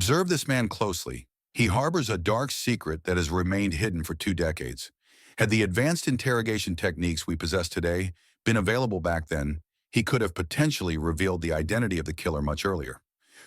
Observe this man closely. He harbors a dark secret that has remained hidden for 2 decades. Had the advanced interrogation techniques we possess today been available back then, he could have potentially revealed the identity of the killer much earlier.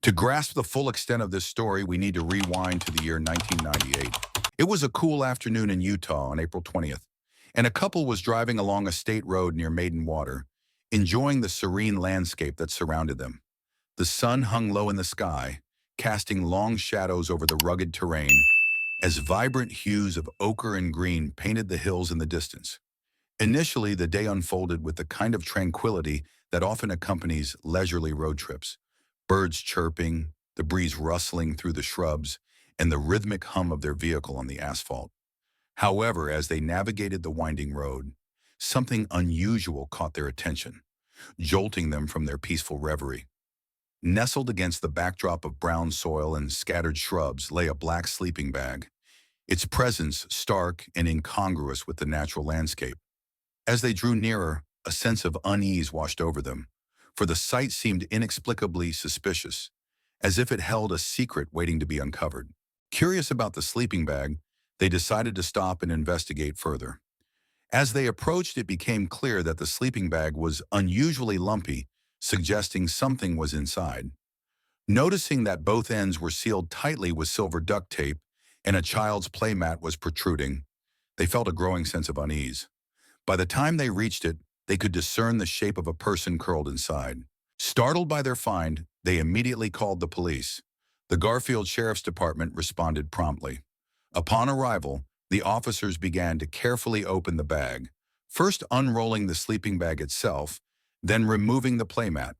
To grasp the full extent of this story, we need to rewind to the year 1998. It was a cool afternoon in Utah on April 20th, and a couple was driving along a state road near Maidenwater, enjoying the serene landscape that surrounded them. The sun hung low in the sky, casting long shadows over the rugged terrain, as vibrant hues of ochre and green painted the hills in the distance. Initially, the day unfolded with the kind of tranquility that often accompanies leisurely road trips. Birds chirping, the breeze rustling through the shrubs, and the rhythmic hum of their vehicle on the asphalt. However, as they navigated the winding road, something unusual caught their attention, jolting them from their peaceful reverie. Nestled against the backdrop of brown soil and scattered shrubs lay a black sleeping bag, its presence stark and incongruous with the natural landscape. As they drew nearer, a sense of unease washed over them, for the sight seemed inexplicably suspicious, as if it held a secret waiting to be uncovered. Curious about the sleeping bag, they decided to stop and investigate further. As they approached, it became clear that the sleeping bag was unusually lumpy, suggesting something was inside. Noticing that both ends were sealed tightly with silver duct tape and a child's playmat was protruding, they felt a growing sense of unease. By the time they reached it, they could discern the shape of a person curled inside. Startled by their find, they immediately called the police. The Garfield Sheriff's Department responded promptly. Upon arrival, the officers began to carefully open the bag, first unrolling the sleeping bag itself, then removing the playmat.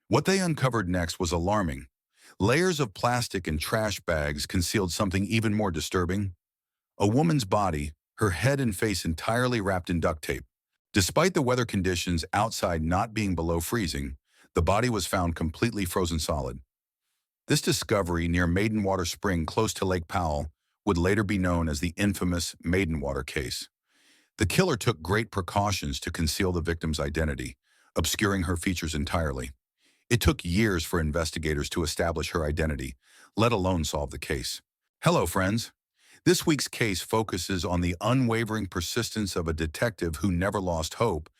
What they uncovered next was alarming. Layers of plastic and trash bags concealed something even more disturbing. A woman's body, her head and face entirely wrapped in duct tape. Despite the weather conditions outside not being below freezing, the body was found completely frozen solid. This discovery near Maidenwater Spring close to Lake Powell would later be known as the infamous Maidenwater case. The killer took great precautions to conceal the victim's identity, obscuring her features entirely. It took years for investigators to establish her identity, let alone solve the case. Hello, friends. This week's case focuses on the unwavering persistence of a detective who never lost hope,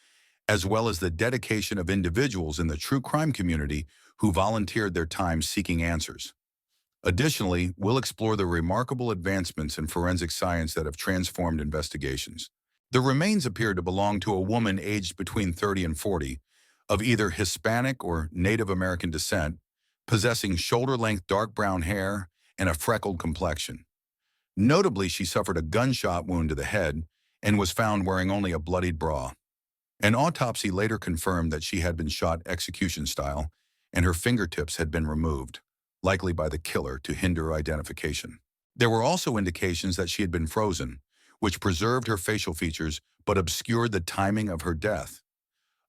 as well as the dedication of individuals in the true crime community who volunteered their time seeking answers. Additionally, we'll explore the remarkable advancements in forensic science that have transformed investigations. The remains appear to belong to a woman aged between 30 and 40, of either Hispanic or Native American descent, possessing shoulder-length dark brown hair and a freckled complexion. Notably, she suffered a gunshot wound to the head and was found wearing only a bloodied bra. An autopsy later confirmed that she had been shot execution style, and her fingertips had been removed, likely by the killer to hinder identification. There were also indications that she had been frozen, which preserved her facial features but obscured the timing of her death.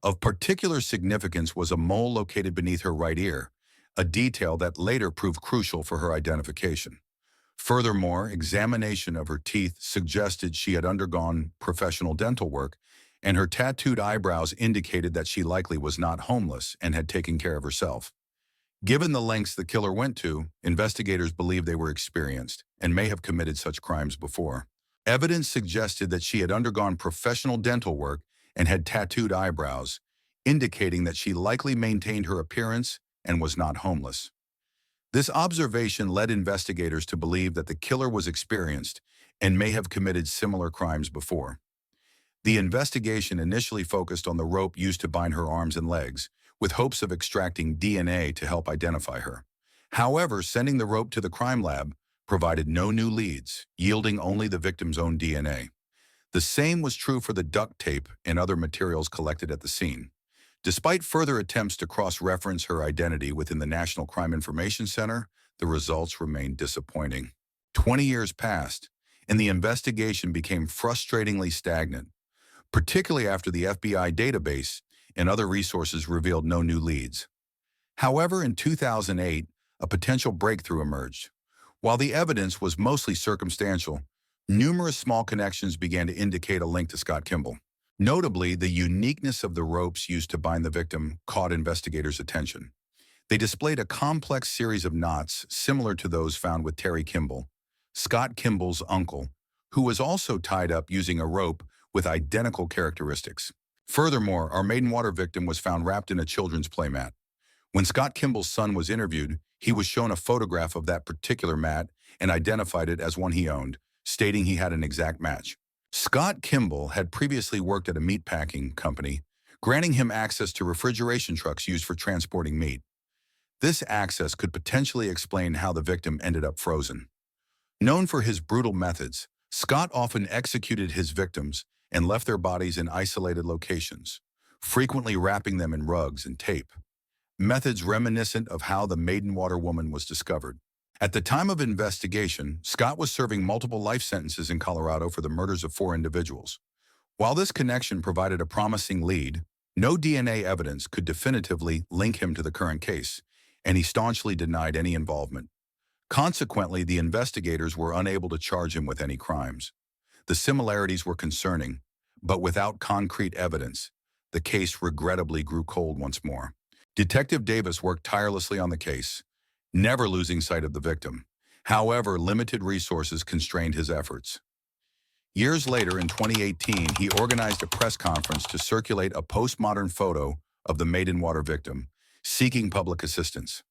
Of particular significance was a mole located beneath her right ear, a detail that later proved crucial for her identification. Furthermore, examination of her teeth suggested she had undergone professional dental work, and her tattooed eyebrows indicated that she likely was not homeless and had taken care of herself. Given the lengths the killer went to, investigators believe they were experienced and may have committed such crimes before. Evidence suggested that she had undergone professional dental work and had tattooed eyebrows, indicating that she likely maintained her appearance and was not homeless. This observation led investigators to believe that the killer was experienced and may have committed similar crimes before. The investigation initially focused on the rope used to bind her arms and legs, with hopes of extracting DNA to help identify her. However, sending the rope to the crime lab provided no new leads, yielding only the victim's own DNA. The same was true for the duct tape and other materials collected at the scene. Despite further attempts to cross-reference her identity within the National Crime Information Center, the results remained disappointing. 20 years passed, and the investigation became frustratingly stagnant, particularly after the FBI database and other resources revealed no new leads. However, in 2008, a potential breakthrough emerged. While the evidence was mostly circumstantial, numerous small connections began to indicate a link to Scott Kimball. Notably, the uniqueness of the ropes used to bind the victim caught investigators' attention. They displayed a complex series of knots similar to those found with Terry Kimball, Scott Kimball's uncle, who was also tied up using a rope with identical characteristics. Furthermore, our Maidenwater victim was found wrapped in a children's playmat. When Scott Kimball's son was interviewed, he was shown a photograph of that particular mat and identified it as one he owned, stating he had an exact match. Scott Kimball had previously worked at a meatpacking company, granting him access to refrigeration trucks used for transporting meat. This access could potentially explain how the victim ended up frozen. Known for his brutal methods, Scott often executed his victims and left their bodies in isolated locations, frequently wrapping them in rugs and tape. Methods reminiscent of how the Maidenwater woman was discovered. At the time of investigation, Scott was serving multiple life sentences in Colorado for the murders of 4 individuals. While this connection provided a promising lead, no DNA evidence could definitively link him to the current case, and he staunchly denied any involvement. Consequently, the investigators were unable to charge him with any crimes. The similarities were concerning, but without concrete evidence, the case regrettably grew cold once more. Detective Davis worked tirelessly on the case, never losing sight of the victim. However, limited resources constrained his efforts. Years later, in 2018, he organized a press conference to circulate a postmodern photo of the Maidenwater victim, seeking public assistance.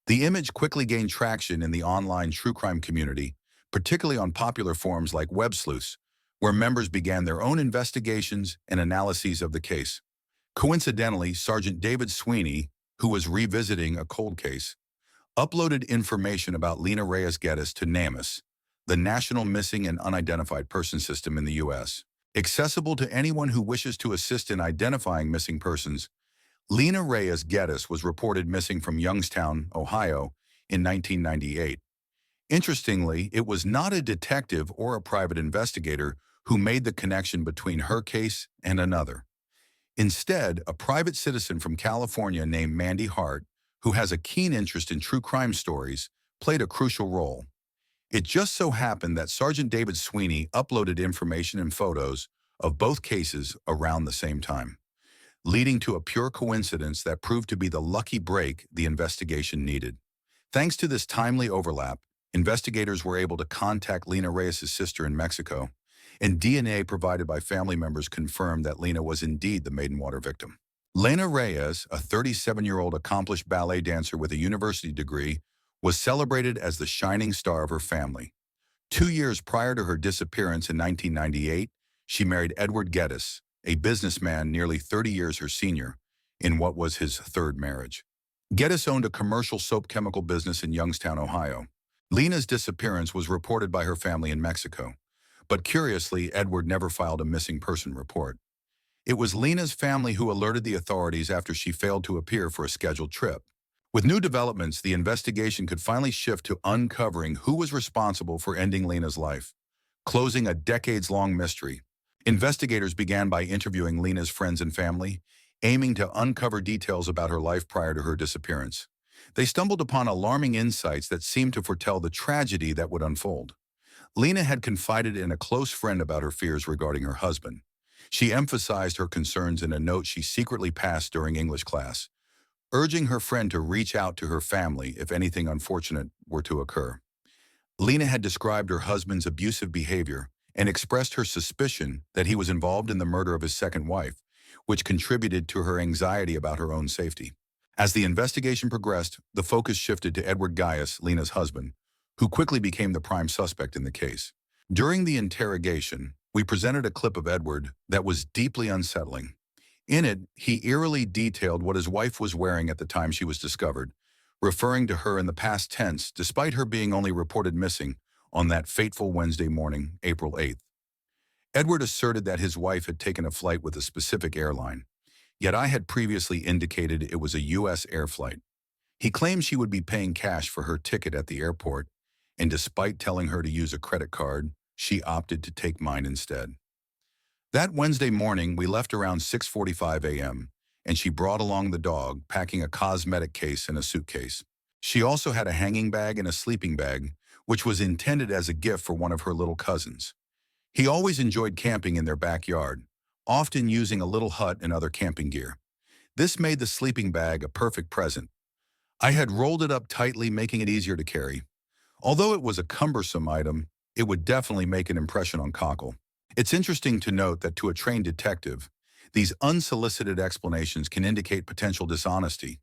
The image quickly gained traction in the online true crime community, particularly on popular forums like web sleuths, where members began their own investigations and analyses of the case. Coincidentally, Sergeant David Sweeney, who was revisiting a cold case, uploaded information about Lena Reyes Geddis to NamUs, the National Missing and Unidentified Person System in the U.S. Accessible to anyone who wishes to assist in identifying missing persons, Lena Reyes Geddis was reported missing from Youngstown, Ohio, in 1998. Interestingly, it was not a detective or a private investigator who made the connection between her case and another. Instead, a private citizen from California named Mandy Hart, who has a keen interest in true crime stories, played a crucial role. It just so happened that Sergeant David Sweeney uploaded information and photos of both cases around the same time, leading to a pure coincidence that proved to be the lucky break the investigation needed. Thanks to this timely overlap, investigators were able to contact Lena Reyes' sister in Mexico, and DNA provided by family members confirmed that Lena was indeed the Maidenwater victim. Lena Reyes, a 37-year-old accomplished ballet dancer with a university degree, was celebrated as the shining star of her family. 2 years prior to her disappearance in 1998, she married Reyes Geddis, a businessman nearly 30 years her senior, in what was his 3rd marriage. Geddis owned a commercial soap chemical business in Youngstown, Ohio. Lena's disappearance was reported by her family in Mexico, but curiously, Edward never filed a missing person report. It was Lena's family who alerted the authorities after she failed to appear for a scheduled trip. With new developments, the investigation could finally shift to uncovering who was responsible for ending Lena's life, closing a decades-long mystery. Investigators began by interviewing Lena's friends and family, aiming to uncover details about her life prior to her disappearance. They stumbled upon alarming insights that seemed to foretell the tragedy that would unfold. Lena had confided in a close friend about her fears regarding her husband. She emphasized her concerns in a note she secretly passed during English class, urging her friend to reach out to her family if anything unfortunate were to occur. Lena had described her husband's abusive behavior and expressed her suspicion that he was involved in the murder of his second wife, which contributed to her anxiety about her own safety. As the investigation progressed, the focus shifted to Edward Geddis, Lena's husband, who quickly became the prime suspect in the case. During the interrogation, we presented a clip of Edward that was deeply unsettling. In it, he eerily detailed what his wife was wearing at the time she was discovered, referring to her in the past tense despite her being only reported missing on that fateful Wednesday morning, April 8th. Edward asserted that his wife had taken a flight with a specific airline, yet I had previously indicated it was a U.S. air flight. He claimed she would be paying cash for her ticket at the airport, and despite telling her to use a credit card, she opted to take mine instead. That Wednesday morning, we left around 6:45 a.m., and she brought along the dog, packing a cosmetic case and a suitcase. She also had a hanging bag and a sleeping bag, which was intended as a gift for one of her little cousins. He always enjoyed camping in their backyard, often using a little hut and other camping gear. This made the sleeping bag a perfect present. I had rolled it up tightly, making it easier to carry. Although it was a cumbersome item, it would definitely make an impression on Cockle. It's interesting to note that to a trained detective, these unsolicited explanations can indicate potential dishonesty.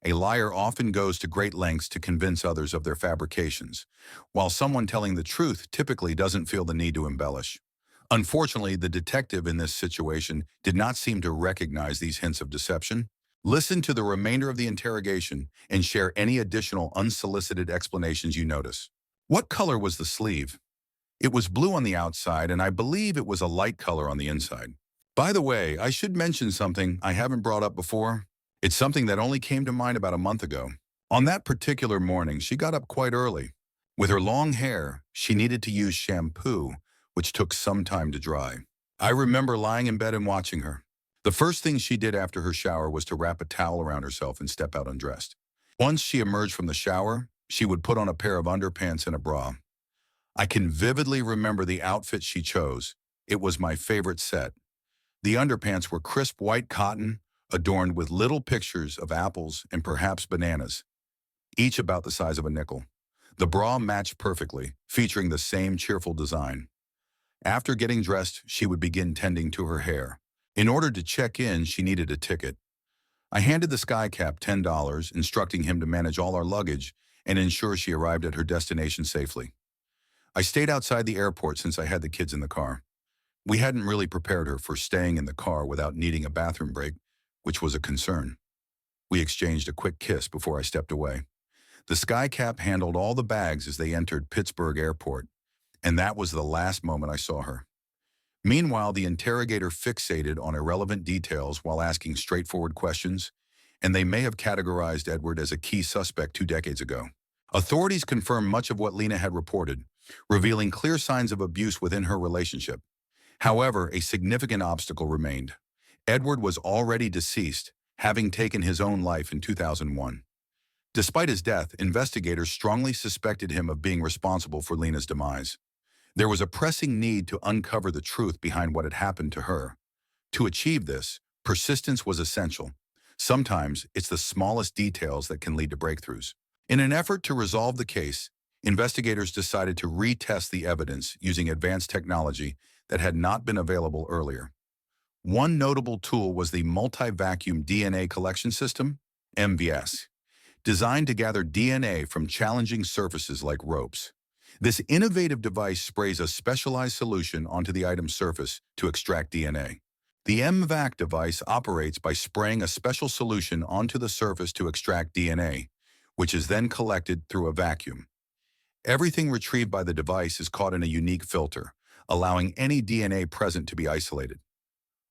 A liar often goes to great lengths to convince others of their fabrications, while someone telling the truth typically doesn't feel the need to embellish. Unfortunately, the detective in this situation did not seem to recognize these hints of deception. Listen to the remainder of the interrogation and share any additional unsolicited explanations you notice. What color was the sleeve? It was blue on the outside, and I believe it was a light color on the inside. By the way, I should mention something I haven't brought up before. It's something that only came to mind about a month ago. On that particular morning, she got up quite early. With her long hair, she needed to use shampoo, which took some time to dry. I remember lying in bed and watching her. The first thing she did after her shower was to wrap a towel around herself and step out undressed. Once she emerged from the shower, she would put on a pair of underpants and a bra. I can vividly remember the outfit she chose. It was my favorite set. The underpants were crisp white cotton, adorned with little pictures of apples and perhaps bananas, each about the size of a nickel. The bra matched perfectly, featuring the same cheerful design. After getting dressed, she would begin tending to her hair. In order to check in, she needed a ticket. I handed the skycap $10, instructing him to manage all our luggage and ensure she arrived at her destination safely. I stayed outside the airport since I had the kids in the car. We hadn't really prepared her for staying in the car without needing a bathroom break, which was a concern. We exchanged a quick kiss before I stepped away. The skycap handled all the bags as they entered Pittsburgh Airport, and that was the last moment I saw her. Meanwhile, the interrogator fixated on irrelevant details while asking straightforward questions, and they may have categorized Edward as a key suspect 2 decades ago. Authorities confirmed much of what Lena had reported, revealing clear signs of abuse within her relationship. However, a significant obstacle remained. Edward was already deceased, having taken his own life in 2001. Despite his death, investigators strongly suspected him of being responsible for Lena's demise. There was a pressing need to uncover the truth behind what had happened to her. To achieve this, persistence was essential. Sometimes it's the smallest details that can lead to breakthroughs. In an effort to resolve the case, investigators decided to retest the evidence using advanced technology that had not been available earlier. One notable tool was the multi-vacuum DNA collection system, MVS, designed to gather DNA from challenging surfaces like ropes. This innovative device sprays a specialized solution onto the item's surface to extract DNA. The MVAC device operates by spraying a special solution onto the surface to extract DNA, which is then collected through a vacuum. Everything retrieved by the device is caught in a unique filter, allowing any DNA present to be isolated.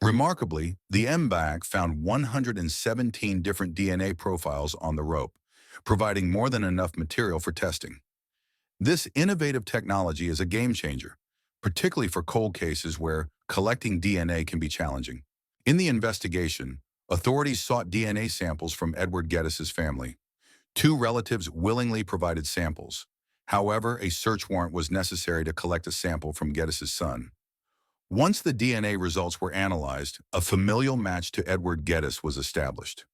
Remarkably, the MVAC found 117 different DNA profiles on the rope, providing more than enough material for testing. This innovative technology is a game changer, particularly for cold cases where collecting DNA can be challenging. In the investigation, authorities sought DNA samples from Edward Geddis' family. 2 relatives willingly provided samples. However, a search warrant was necessary to collect a sample from Geddis' son. Once the DNA results were analyzed, a familial match to Edward Geddis was established,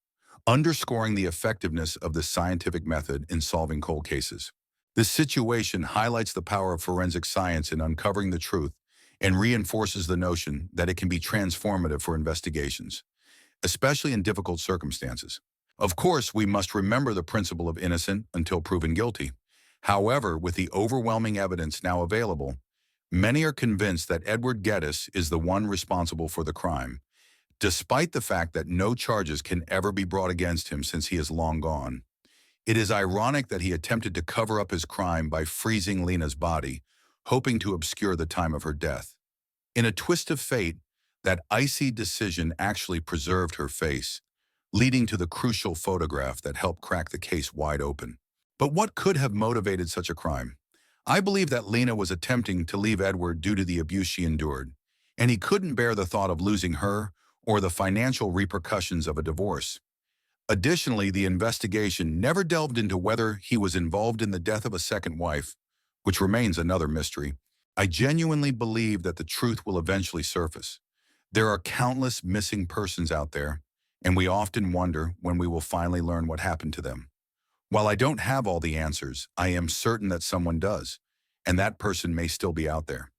underscoring the effectiveness of this scientific method in solving cold cases. This situation highlights the power of forensic science in uncovering the truth and reinforces the notion that it can be transformative for investigations, especially in difficult circumstances. Of course, we must remember the principle of innocent until proven guilty. However, with the overwhelming evidence now available, many are convinced that Edward Geddis is the one responsible for the crime, despite the fact that no charges can ever be brought against him since he is long gone. It is ironic that he attempted to cover up his crime by freezing Lena's body, hoping to obscure the time of her death. In a twist of fate, that icy decision actually preserved her face, leading to the crucial photograph that helped crack the case wide open. But what could have motivated such a crime? I believe that Lena was attempting to leave Edward due to the abuse she endured, and he couldn't bear the thought of losing her or the financial repercussions of a divorce. Additionally, the investigation never delved into whether he was involved in the death of a second wife, which remains another mystery. I genuinely believe that the truth will eventually surface. There are countless missing persons out there, and we often wonder when we will finally learn what happened to them. While I don't have all the answers, I am certain that someone does, and that person may still be out there.